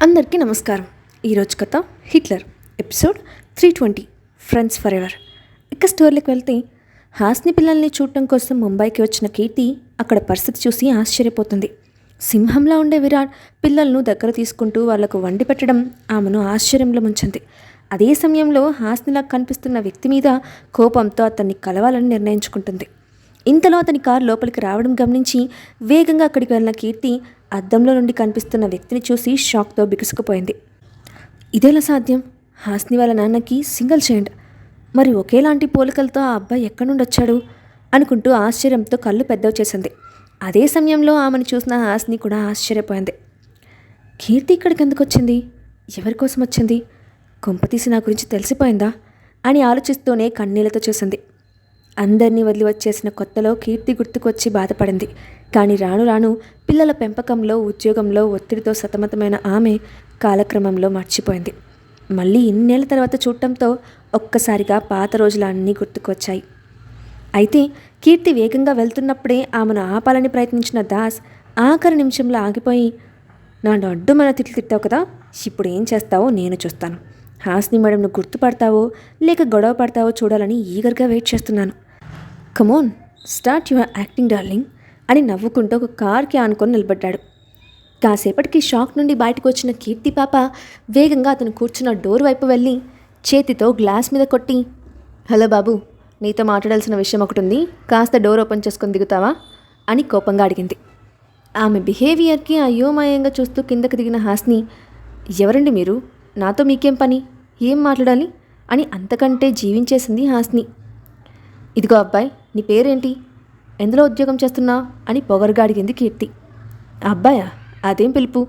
అందరికీ నమస్కారం. ఈరోజు కథ Hitler episode 320 friends for ever. ఇక స్టోరీకి వెళ్తే హాస్ని పిల్లల్ని చూడటం కోసం ముంబైకి వచ్చిన కీర్తి అక్కడ పరిస్థితి చూసి ఆశ్చర్యపోతుంది. సింహంలా ఉండే విరాట్ పిల్లలను దగ్గర తీసుకుంటూ వాళ్లకు వండి పెట్టడం ఆమెను ఆశ్చర్యంలో ముంచింది. అదే సమయంలో హాస్నిలా కనిపిస్తున్న వ్యక్తి మీద కోపంతో అతన్ని కలవాలని నిర్ణయించుకుంటుంది. ఇంతలో అతని కారు లోపలికి రావడం గమనించి వేగంగా అక్కడికి వెళ్ళిన కీర్తి అద్దంలో నుండి కనిపిస్తున్న వ్యక్తిని చూసి షాక్తో బిగుసుకుపోయింది. ఇదేలా సాధ్యం? హాస్ని వాళ్ళ నాన్నకి సింగిల్ చైల్డ్, మరి ఒకేలాంటి పోలికలతో ఆ అబ్బాయి ఎక్కడి నుండి వచ్చాడు అనుకుంటూ ఆశ్చర్యంతో కళ్ళు పెద్దవి చేసింది. అదే సమయంలో ఆమెను చూసిన హాస్ని కూడా ఆశ్చర్యపోయింది. కీర్తి ఇక్కడికి ఎందుకు వచ్చింది? ఎవరి కోసం వచ్చింది? కొంపతీసి నా గురించి తెలిసిపోయిందా అని ఆలోచిస్తూనే కన్నీళ్లతో చూసింది. అందరినీ వదిలి వచ్చేసిన కొత్తలో కీర్తి గుర్తుకొచ్చి బాధపడింది. కానీ రాను రాను పిల్లల పెంపకంలో ఉద్యోగంలో ఒత్తిడితో సతమతమైన ఆమె కాలక్రమంలో మర్చిపోయింది. మళ్ళీ ఇన్నేళ్ల తర్వాత చూడటంతో ఒక్కసారిగా పాత రోజులన్నీ గుర్తుకొచ్చాయి. అయితే కీర్తి వేగంగా వెళ్తున్నప్పుడే ఆమెను ఆపాలని ప్రయత్నించిన దాస్ ఆఖరి నిమిషంలో ఆగిపోయి, నన్ను అడ్డుమైన తిట్లు తిట్టావు కదా, ఇప్పుడు ఏం చేస్తావో నేను చూస్తాను. హాస్ని మేడం నువ్వు గుర్తుపడతావో లేక గొడవ పడతావో చూడాలని ఈగర్గా వెయిట్ చేస్తున్నాను. Come on, start your acting darling అని నవ్వుకుంటూ ఒక కార్కి ఆనుకొని నిలబడ్డాడు. కాసేపటికి షాక్ నుండి బయటకు వచ్చిన కీర్తి పాప వేగంగా అతను కూర్చున్న డోర్ వైపు వెళ్ళి చేతితో గ్లాస్ మీద కొట్టి, హలో బాబు, నీతో మాట్లాడాల్సిన విషయం ఒకటి ఉంది, కాస్త డోర్ ఓపెన్ చేసుకొని దిగుతావా అని కోపంగా అడిగింది. ఆమె బిహేవియర్కి అయోమయంగా చూస్తూ కిందకి దిగిన హాస్ని, ఎవరండి మీరు, నాతో మీకేం పని, ఏం మాట్లాడాలి అని అంతకంటే జీవించేసింది హాస్ని. ఇదిగో అబ్బాయి, నీ పేరేంటి, ఎందులో ఉద్యోగం చేస్తున్నావు అని పొగరుగా అడిగింది కీర్తి. అబ్బాయా, అదేం పిలుపు,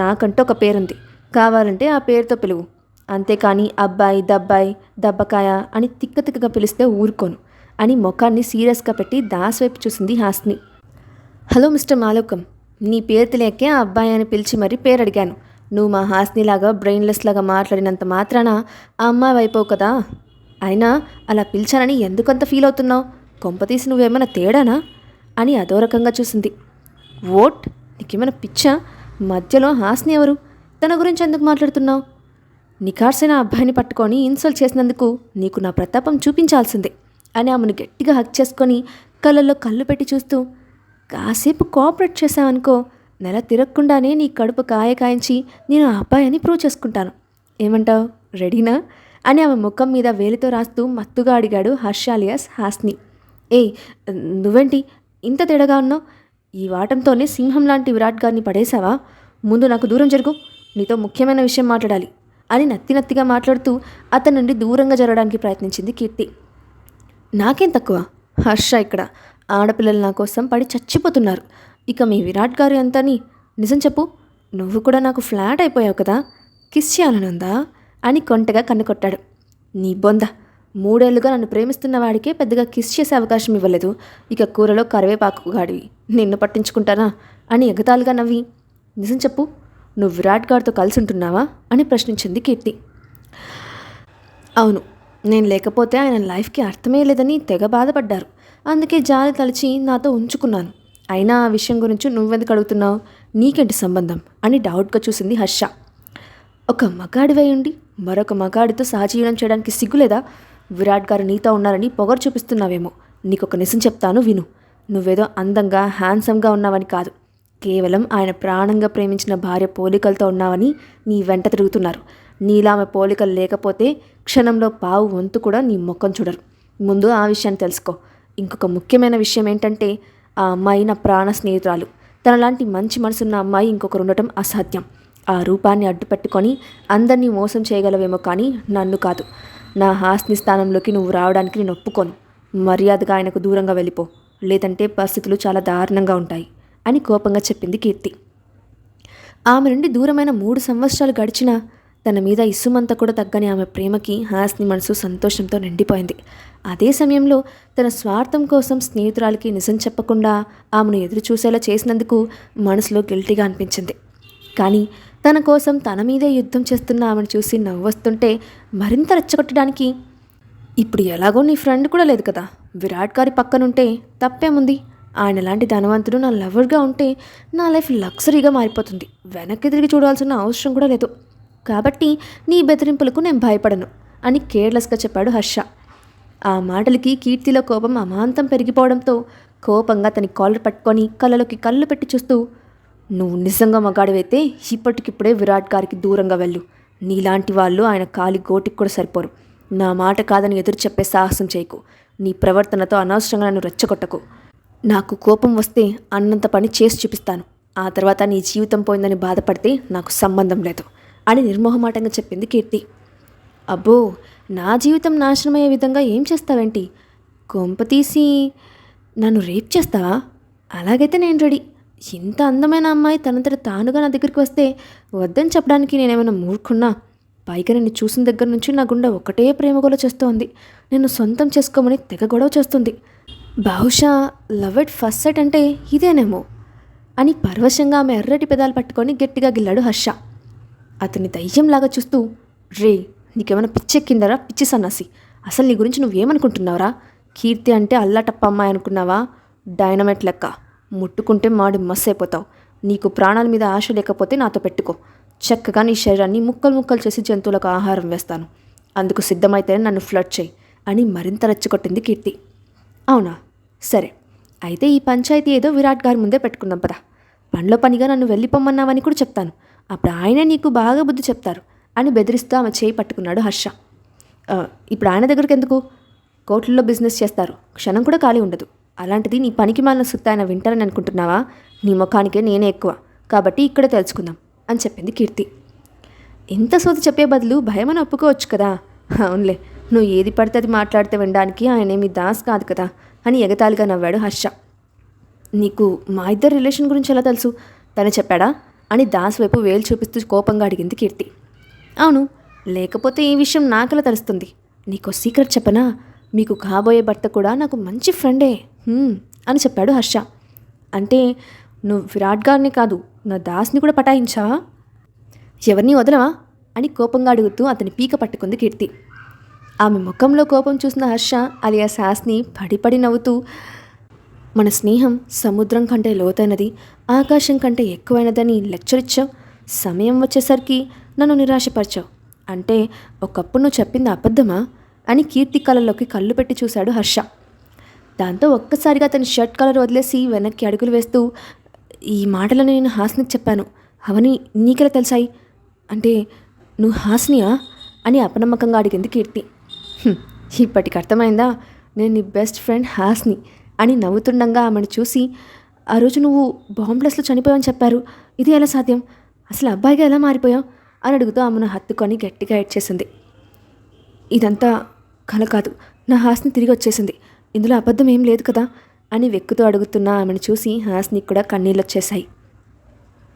నాకంటూ ఒక పేరుంది, కావాలంటే ఆ పేరుతో పిలువు, అంతేకాని అబ్బాయి దబ్బాయి దబ్బకాయ అని తిక్కగా పిలిస్తే ఊరుకోను అని ముఖాన్ని సీరియస్గా పెట్టి దాస్ వైపు చూసింది హాస్ని. హలో మిస్టర్ మాలోకం, నీ పేరు తెలియకే ఆ అబ్బాయి అని పిలిచి మరీ పేరు అడిగాను. నువ్వు మా హాస్నిలాగా బ్రెయిన్లెస్ లాగా మాట్లాడినంత మాత్రాన ఆ అమ్మాయి అయిపోవు కదా. అయినా అలా పిలిచానని ఎందుకంత ఫీల్ అవుతున్నావు, కొంపతీసి నువ్వేమైనా తేడానా అని అదో రకంగా చూసింది. ఓట్, నీకేమైనా పిచ్చా, మధ్యలో హాస్ని ఎవరు, తన గురించి ఎందుకు మాట్లాడుతున్నావు? నికార్సైన అబ్బాయిని పట్టుకొని ఇన్సల్ట్ చేసినందుకు నీకు నా ప్రతాపం చూపించాల్సిందే అని ఆమెను గట్టిగా హక్ చేసుకొని కళ్ళల్లో కళ్ళు పెట్టి చూస్తూ, కాసేపు కోఆపరేట్ చేశావనుకో, నెల తిరగకుండానే నీ కడుపు కాయించి నేను ఆ అబ్బాయిని ప్రూవ్ చేసుకుంటాను, ఏమంటావు, రెడీనా అని ఆమె ముఖం మీద వేలితో రాస్తూ మత్తుగా అడిగాడు హర్షాలియాస్ హాస్ని. ఏయ్, నువ్వేంటి ఇంత తేడాగా ఉన్నావు, ఈ వాటంతోనే సింహం లాంటి విరాట్ గారిని పడేశావా, ముందు నాకు దూరం జరుగు, నీతో ముఖ్యమైన విషయం మాట్లాడాలి అని నత్తిగా మాట్లాడుతూ అతని నుండి దూరంగా జరగడానికి ప్రయత్నించింది కీర్తి. నాకేం తక్కువ, హర్ష ఇక్కడ ఆడపిల్లలు నా కోసం పడి చచ్చిపోతున్నారు, ఇక మీ విరాట్ గారు ఎంతని నిజం చెప్పు, నువ్వు కూడా నాకు ఫ్లాట్ అయిపోయావు కదా, కిస్ చేయాలనుందా అని కొంటగా కన్నుకొట్టాడు. నీ బొంద, 3 ఏళ్లుగా నన్ను ప్రేమిస్తున్న వాడికే పెద్దగా కిస్ చేసే అవకాశం ఇవ్వలేదు, ఇక కూరలో కరివేపాకు గాడివి, నిన్ను పట్టించుకుంటానా అని ఎగతాళిగా నవ్వి, నిజం చెప్పు, నువ్వు విరాట్ గారితో కలిసి ఉంటున్నావా అని ప్రశ్నించింది కీర్తి. అవును, నేను లేకపోతే ఆయన లైఫ్కి అర్థమే లేదని తెగ బాధపడ్డారు, అందుకే జాలి తలిచి నాతో ఉంచుకున్నాను, అయినా ఆ విషయం గురించి నువ్వెందుకు అడుగుతున్నావు, నీకేంటి సంబంధం అని డౌట్గా చూసింది హర్ష. ఒక మగాడివై ఉండి మరొక మగాడితో సహజీవనం చేయడానికి సిగ్గులేదా? విరాట్ గారు నీతో ఉన్నారని పొగరు చూపిస్తున్నావేమో, నీకొక నిజం చెప్తాను విను, నువ్వేదో అందంగా హ్యాండ్సమ్గా ఉన్నావని కాదు, కేవలం ఆయన ప్రాణంగా ప్రేమించిన భార్య పోలికలతో ఉన్నావని నీ వెంట తిరుగుతున్నారు. నీలా ఆమె పోలికలు లేకపోతే క్షణంలో పావు వంతు కూడా నీ ముఖం చూడరు. ముందు ఆ విషయాన్ని తెలుసుకో. ఇంకొక ముఖ్యమైన విషయం ఏంటంటే, ఆ అమ్మాయి నా ప్రాణ స్నేహితురాలు, తనలాంటి మంచి మనసున్న అమ్మాయి ఇంకొకరు ఉండటం అసాధ్యం. ఆ రూపాన్ని అడ్డుపెట్టుకొని అందరినీ మోసం చేయగలవేమో కానీ నన్ను కాదు. నా హాస్ని స్థానంలోకి నువ్వు రావడానికి నేను ఒప్పుకోను. మర్యాదగా ఆయనకు దూరంగా వెళ్ళిపో, లేదంటే పరిస్థితులు చాలా దారుణంగా ఉంటాయి అని కోపంగా చెప్పింది కీర్తి. ఆమె నుండి దూరమైన 3 సంవత్సరాలు గడిచినా తన మీద ఇసుమంతా కూడా తగ్గని ఆమె ప్రేమకి హాస్ని మనసు సంతోషంతో నిండిపోయింది. అదే సమయంలో తన స్వార్థం కోసం స్నేహితురాలికి నిజం చెప్పకుండా ఆమెను ఎదురు చూసేలా చేసినందుకు మనసులో గిల్టీగా అనిపించింది. కానీ తన కోసం తన మీదే యుద్ధం చేస్తున్న ఆమెను చూసి నవ్వొస్తుంటే మరింత రెచ్చగొట్టడానికి, ఇప్పుడు ఎలాగో నీ ఫ్రెండ్ కూడా లేదు కదా, విరాట్ గారి పక్కనుంటే తప్పేముంది ఆయన లాంటి ధనవంతుడు నా లవర్గా ఉంటే నా లైఫ్ లగ్జరీగా మారిపోతుంది. వెనక్కి తిరిగి చూడాల్సిన అవసరం కూడా లేదు. కాబట్టి నీ బెదిరింపులకు నేను భయపడను అని కేర్లెస్గా చెప్పాడు హర్ష. ఆ మాటలకి కీర్తిలో కోపం అమాంతం పెరిగిపోవడంతో కోపంగా అతని కాలర్ పట్టుకొని కళ్ళలోకి కళ్ళు పెట్టి చూస్తూ, నువ్వు నిజంగా మగాడివైతే ఇప్పటికిప్పుడే విరాట్ గారికి దూరంగా వెళ్ళు. నీలాంటి వాళ్ళు ఆయన కాలి గోటికి కూడా సరిపోరు. నా మాట కాదని ఎదురు చెప్పే సాహసం చేయకు. నీ ప్రవర్తనతో అనవసరంగా నన్ను రెచ్చగొట్టకు. నాకు కోపం వస్తే అన్నంత పని చేసి చూపిస్తాను. ఆ తర్వాత నీ జీవితం పోయిందని బాధపడితే నాకు సంబంధం లేదు అని నిర్మోహమాటంగా చెప్పింది కీర్తి. అబ్బో, నా జీవితం నాశనమయ్యే విధంగా ఏం చేస్తావేంటి? కొంపతీసి నన్ను రేప్ చేస్తావా? అలాగైతే నేను రెడీ. ఇంత అందమైన అమ్మాయి తనంతట తానుగా నా దగ్గరికి వస్తే వద్దని చెప్పడానికి నేనేమైనా మూర్ఖున్నా? పైగా నిన్ను చూసిన దగ్గర నుంచి నా గుండె ఒకటే ప్రేమ గొడవ చేస్తోంది. నిన్ను సొంతం చేసుకోమని తెగ గొడవ చేస్తుంది. బహుశా లవ్ ఎట్ ఫస్ట్ సైట్ అంటే ఇదేనేమో అని పరవశంగా ఆమె ఎర్రటి పెదాలు పట్టుకొని గట్టిగా గిల్లాడు హర్ష. అతన్ని దయ్యంలాగా చూస్తూ, రే, నీకేమైనా పిచ్చెక్కిందరా పిచ్చి సన్నాసి? అసలు నీ గురించి నువ్వేమనుకుంటున్నావురా? కీర్తి అంటే అల్లాటప్ప అమ్మాయి అనుకున్నావా? డైనమైట్ లెక్క. ముట్టుకుంటే మాడి మస్ అయిపోతావు. నీకు ప్రాణాల మీద ఆశ లేకపోతే నాతో పెట్టుకో. చక్కగా నీ శరీరాన్ని ముక్కలు ముక్కలు చేసి జంతువులకు ఆహారం వేస్తాను. అందుకు సిద్ధమైతేనే నన్ను ఫ్లడ్ చేయి అని మరింత రెచ్చగొట్టింది కీర్తి. అవునా, సరే. అయితే ఈ పంచాయతీ ఏదో విరాట్ గారి ముందే పెట్టుకుందాం పదా. పనిలో పనిగా నన్ను వెళ్ళిపోమన్నావని కూడా చెప్తాను. అప్పుడు ఆయనే నీకు బాగా బుద్ధి చెప్తారు అని బెదిరిస్తూ ఆమె చేయి పట్టుకున్నాడు హర్ష. ఇప్పుడు ఆయన దగ్గరికి ఎందుకు? కోట్లలో బిజినెస్ చేస్తారు, క్షణం కూడా ఖాళీ ఉండదు. అలాంటిది నీ పనికి మాలిన సుత్త ఆయన వింటారని అనుకుంటున్నావా? నీ ముఖానికే నేనే ఎక్కువ, కాబట్టి ఇక్కడే తెలుసుకుందాం అని చెప్పింది కీర్తి. ఇంత సోది చెప్పే బదులు భయమని ఒప్పుకోవచ్చు కదా. అవునులే, నువ్వు ఏది పడితే అది మాట్లాడితే వినడానికి ఆయనేమి దాస్ కాదు కదా అని ఎగతాళిగా నవ్వాడు హర్ష. నీకు మా ఇద్దరు రిలేషన్ గురించి ఎలా తెలుసు? తను చెప్పాడా అని దాస్ వైపు వేలు చూపిస్తూ కోపంగా అడిగింది కీర్తి. అవును, లేకపోతే ఈ విషయం నాకెలా తెలుస్తుంది? నీకో సీక్రెట్ చెప్పనా? మీకు కాబోయే భర్త కూడా నాకు మంచి ఫ్రెండే అని చెప్పాడు హర్ష. అంటే నువ్వు విరాట్ గారిని కాదు, నా దాస్ని కూడా పటాయించావా? ఎవరిని వదలవా అని కోపంగా అడుగుతూ అతని పీక పట్టుకుంది కీర్తి. ఆమె ముఖంలో కోపం చూసిన హర్ష అలియాస్ హాస్ని పడిపడి నవ్వుతూ, మన స్నేహం సముద్రం కంటే లోతైనది, ఆకాశం కంటే ఎక్కువైనదని లెక్చర్ ఇచ్చావు. సమయం వచ్చేసరికి నన్ను నిరాశపరిచావు. అంటే ఒకప్పుడు నువ్వు చెప్పింది అబద్ధమా అని కీర్తి కళ్ళలోకి కళ్ళు పెట్టి చూశాడు హర్ష. దాంతో ఒక్కసారిగా అతని షర్ట్ కలర్ వదిలేసి వెనక్కి అడుగులు వేస్తూ, ఈ మాటలను నేను హాస్నికి చెప్పాను. అవని నీకెలా తెలిసాయి? అంటే నువ్వు హాస్నియా అని అపనమ్మకంగా అడిగింది కీర్తి. ఇప్పటికి అర్థమైందా? నేను నీ బెస్ట్ ఫ్రెండ్ హాస్ని అని నవ్వుతుండగా ఆమెను చూసి, ఆ రోజు నువ్వు బాంబ్లెస్లో చనిపోయావని చెప్పారు, ఇది ఎలా సాధ్యం? అసలు అబ్బాయిగా ఎలా మారిపోయావు అని అడుగుతూ ఆమెను హత్తుకొని గట్టిగా ఏడ్చేసింది. ఇదంతా కల కాదు, నా హాస్ని తిరిగి వచ్చేసింది, ఇందులో అబద్ధం ఏం లేదు కదా అని వెక్కుతూ అడుగుతున్న ఆమెను చూసి హాస్నికి కూడా కన్నీళ్ళు వచ్చేశాయి.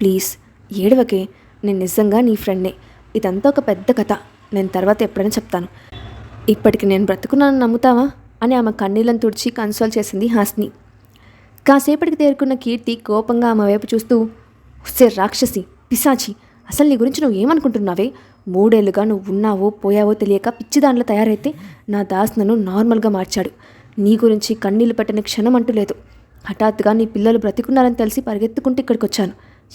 ప్లీజ్ ఏడవకే, నేను నిజంగా నీ ఫ్రెండ్నే. ఇదంతా ఒక పెద్ద కథ, నేను తర్వాత ఎప్పుడైనా చెప్తాను. ఇప్పటికి నేను బ్రతుకున్నాను నమ్ముతావా అని ఆమె కన్నీళ్ళను తుడిచి కన్సోల్ చేసింది హాస్ని. కాసేపటికి తేరుకున్న కీర్తి కోపంగా ఆమె వైపు చూస్తూ, ఉస్సే రాక్షసి, పిశాచి, అసలు నీ గురించి నువ్వు ఏమనుకుంటున్నావే? 3 ఏళ్లుగా నువ్వు ఉన్నావో పోయావో తెలియక పిచ్చిదాంట్లో తయారైతే నా దాస్ నన్ను నార్మల్గా మార్చాడు. నీ గురించి కన్నీళ్లు పెట్టని క్షణం అంటూ లేదు. హఠాత్తుగా నీ పిల్లలు బ్రతికున్నారని తెలిసి పరిగెత్తుకుంటూ ఇక్కడికి వచ్చాను.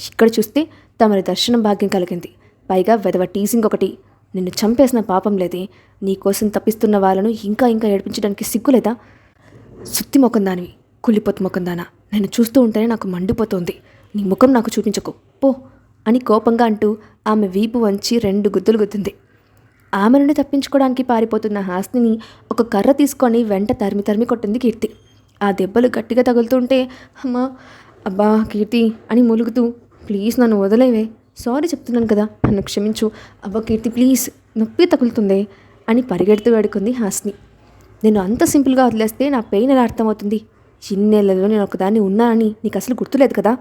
ఇక్కడ చూస్తే తమరి దర్శనం భాగ్యం కలిగింది. పైగా వెధవ టీజింగ్ ఒకటి. నిన్ను చంపేసిన పాపం లేదే? నీకోసం తప్పిస్తున్న వాళ్ళను ఇంకా ఇంకా ఏడిపించడానికి సిగ్గులేదా? సుత్తి ముఖం దానివి, కుళ్ళిపోతు ముఖం దానా, నేను చూస్తూ ఉంటేనే నాకు మండిపోతోంది. నీ ముఖం నాకు చూపించకు పో అని కోపంగా అంటూ ఆమె వీపు వంచి 2 గుద్దులు గుద్దింది. ఆమె నుండి తప్పించుకోవడానికి పారిపోతున్న హాస్నిని ఒక కర్ర తీసుకొని వెంట తరిమి తరిమి కొట్టింది కీర్తి. ఆ దెబ్బలు గట్టిగా తగులుతుంటే, అమ్మా, అబ్బా కీర్తి అని మూలుగుతూ, ప్లీజ్ నన్ను వదిలేవే, సారీ చెప్తున్నాను కదా, నన్ను క్షమించు, అబ్బా కీర్తి ప్లీజ్, నొప్పి తగులుతుందే అని పరిగెడుతూ వేడుకుంది హాస్ని. నేను అంత సింపుల్గా వదిలేస్తే నా పెయిన్ ఎలా అర్థమవుతుంది? ఇన్నేళ్లలో నేను ఒకదాన్ని ఉన్నానని నీకు అసలు గుర్తులేదు కదా?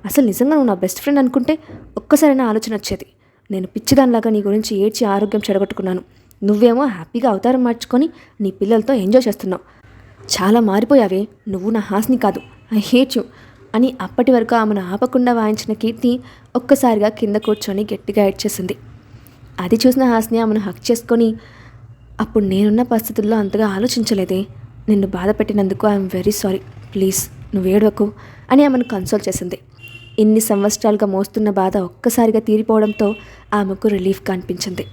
అసలు నిజంగా నువ్వు నా బెస్ట్ ఫ్రెండ్ అనుకుంటే ఒక్కసారైనా ఆలోచన వచ్చేది. నేను పిచ్చిదానిలాగా నీ గురించి ఏడ్చి ఆరోగ్యం చెడగొట్టుకున్నాను. నువ్వేమో హ్యాపీగా అవతారం మార్చుకొని నీ పిల్లలతో ఎంజాయ్ చేస్తున్నావు. చాలా మారిపోయావే, నువ్వు నా హాస్ని కాదు, ఐ హేట్ యు అని అప్పటి వరకు ఆమెను ఆపకుండా వాయించిన కీర్తి ఒక్కసారిగా కింద కూర్చొని గట్టిగా ఏడ్చేసింది. అది చూసిన హాస్ని ఆమెను హక్ చేసుకొని, అప్పుడు నేనున్న పరిస్థితుల్లో అంతగా ఆలోచించలేదే, నిన్ను బాధ పెట్టినందుకు ఐఎమ్ వెరీ సారీ, ప్లీజ్ నువ్వు ఏడవకు అని ఆమెను కన్సోల్ చేసింది. ఇన్ని సంవత్సరాలుగా మోస్తున్న బాధ ఒక్కసారిగా తీరిపోవడంతో ఆమెకు రిలీఫ్గా అనిపించింది.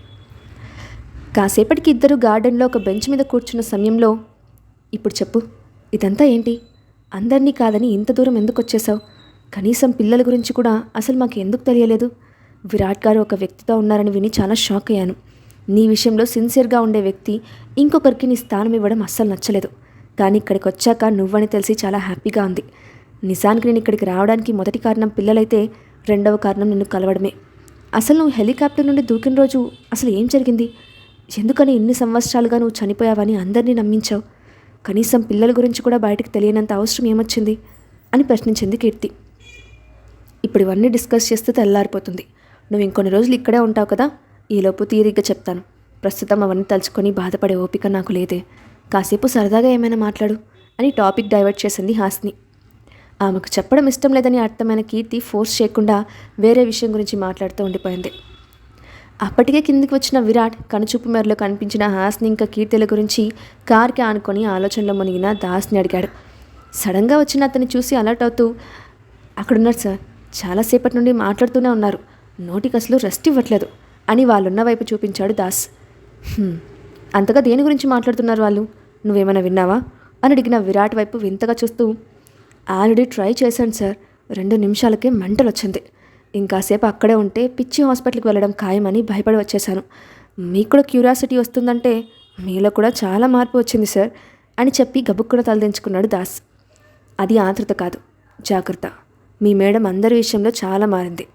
కాసేపటికి ఇద్దరు గార్డెన్లో ఒక బెంచ్ మీద కూర్చున్న సమయంలో, ఇప్పుడు చెప్పు, ఇదంతా ఏంటి? అందరినీ కాదని ఇంత దూరం ఎందుకు వచ్చేసావు? కనీసం పిల్లల గురించి కూడా అసలు మాకు ఎందుకు తెలియలేదు? విరాట్ గారు ఒక వ్యక్తితో ఉన్నారని విని చాలా షాక్ అయ్యాను. నీ విషయంలో సిన్సియర్గా ఉండే వ్యక్తి ఇంకొకరికి నీ స్థానం ఇవ్వడం అస్సలు నచ్చలేదు. కానీ ఇక్కడికి వచ్చాక నువ్వని తెలిసి చాలా హ్యాపీగా ఉంది. నిజానికి నేను ఇక్కడికి రావడానికి మొదటి కారణం పిల్లలైతే, రెండవ కారణం నిన్ను కలవడమే. అసలు నువ్వు హెలికాప్టర్ నుండి దూకిన రోజు అసలు ఏం జరిగింది? ఎందుకని ఇన్ని సంవత్సరాలుగా నువ్వు చనిపోయావని అందరినీ నమ్మించావు? కనీసం పిల్లల గురించి కూడా బయటకు తెలియనంత అవసరం ఏమొచ్చింది అని ప్రశ్నించింది కీర్తి. ఇప్పుడు ఇవన్నీ డిస్కస్ చేస్తే తెల్లారిపోతుంది. నువ్వు ఇంకొన్ని రోజులు ఇక్కడే ఉంటావు కదా, ఈలోపు తీరిగ్గా చెప్తాను. ప్రస్తుతం అవన్నీ తలుచుకొని బాధపడే ఓపిక నాకు లేదే. కాసేపు సరదాగా ఏమైనా మాట్లాడు అని టాపిక్ డైవర్ట్ చేసింది హాస్ని. ఆమెకు చెప్పడం ఇష్టం లేదని అర్థమైన కీర్తి ఫోర్స్ చేయకుండా వేరే విషయం గురించి మాట్లాడుతూ ఉండిపోయింది. అప్పటికే కిందికి వచ్చిన విరాట్ కనుచూపు మేరలో కనిపించిన హాస్ని ఇంకా కీర్తిల గురించి కార్కి ఆనుకొని ఆలోచనలో మునిగిన దాస్ని అడిగాడు. సడన్గా వచ్చిన అతన్ని చూసి అలర్ట్ అవుతూ, అక్కడున్నారు సార్, చాలాసేపటి నుండి మాట్లాడుతూనే ఉన్నారు, నోటికి అసలు రెస్ట్ ఇవ్వట్లేదు అని వాళ్ళున్న వైపు చూపించాడు దాస్. అంతగా దేని గురించి మాట్లాడుతున్నారు వాళ్ళు? నువ్వేమైనా విన్నావా అని అడిగిన విరాట్ వైపు వింతగా చూస్తూ, ఆల్రెడీ ట్రై చేశాను సార్, 2 నిమిషాలకే మెంటల్ వచ్చింది. ఇంకాసేపు అక్కడే ఉంటే పిచ్చి హాస్పిటల్కి వెళ్ళడం ఖాయమని భయపడి వచ్చేశాను. మీకు కూడా క్యూరియాసిటీ వస్తుందంటే మీలో కూడా చాలా మార్పు వచ్చింది సార్ అని చెప్పి గబుక్కున తలదించుకున్నాడు దాస్. అది ఆతృత కాదు, జాగ్రత్త. మీ మేడం అందరి విషయంలో చాలా మారింది.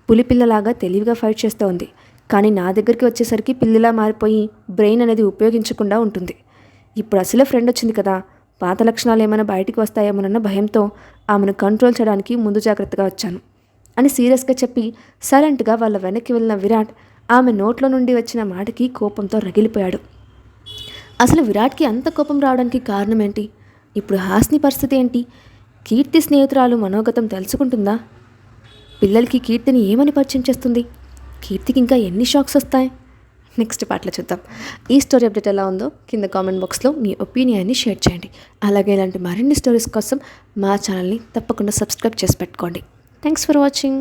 పులిపిల్లలాగా తెలివిగా ఫైట్ చేస్తూ ఉంది, కానీ నా దగ్గరికి వచ్చేసరికి పిల్లిలా మారిపోయి బ్రెయిన్ అనేది ఉపయోగించకుండా ఉంటుంది. ఇప్పుడు అసలే ఫ్రెండ్ వచ్చింది కదా, పాత లక్షణాలు ఏమైనా బయటికి వస్తాయేమోనన్న భయంతో ఆమెను కంట్రోల్ చేయడానికి ముందు జాగ్రత్తగా వచ్చాను అని సీరియస్గా చెప్పి సైలెంట్గా వాళ్ళ వెనక్కి వెళ్ళిన విరాట్ ఆమె నోట్లో నుండి వచ్చిన మాటకి కోపంతో రగిలిపోయాడు. అసలు విరాట్కి అంత కోపం రావడానికి కారణం ఏంటి? ఇప్పుడు హాస్ని పరిస్థితి ఏంటి? కీర్తి స్నేహితురాలు మనోగతం తెలుసుకుంటుందా? పిల్లలకి కీర్తిని ఏమని పరిచయం చేస్తుంది? కీర్తికి ఇంకా ఎన్ని షాక్స్ వస్తాయి? నెక్స్ట్ పార్ట్లో చూద్దాం. ఈ స్టోరీ అప్డేట్ ఎలా ఉందో కింద కామెంట్ బాక్స్లో మీ ఒపీనియన్ని షేర్ చేయండి. అలాగే ఇలాంటి మరిన్ని స్టోరీస్ కోసం మా ఛానల్ని తప్పకుండా సబ్స్క్రైబ్ చేసి పెట్టుకోండి. Thanks for watching.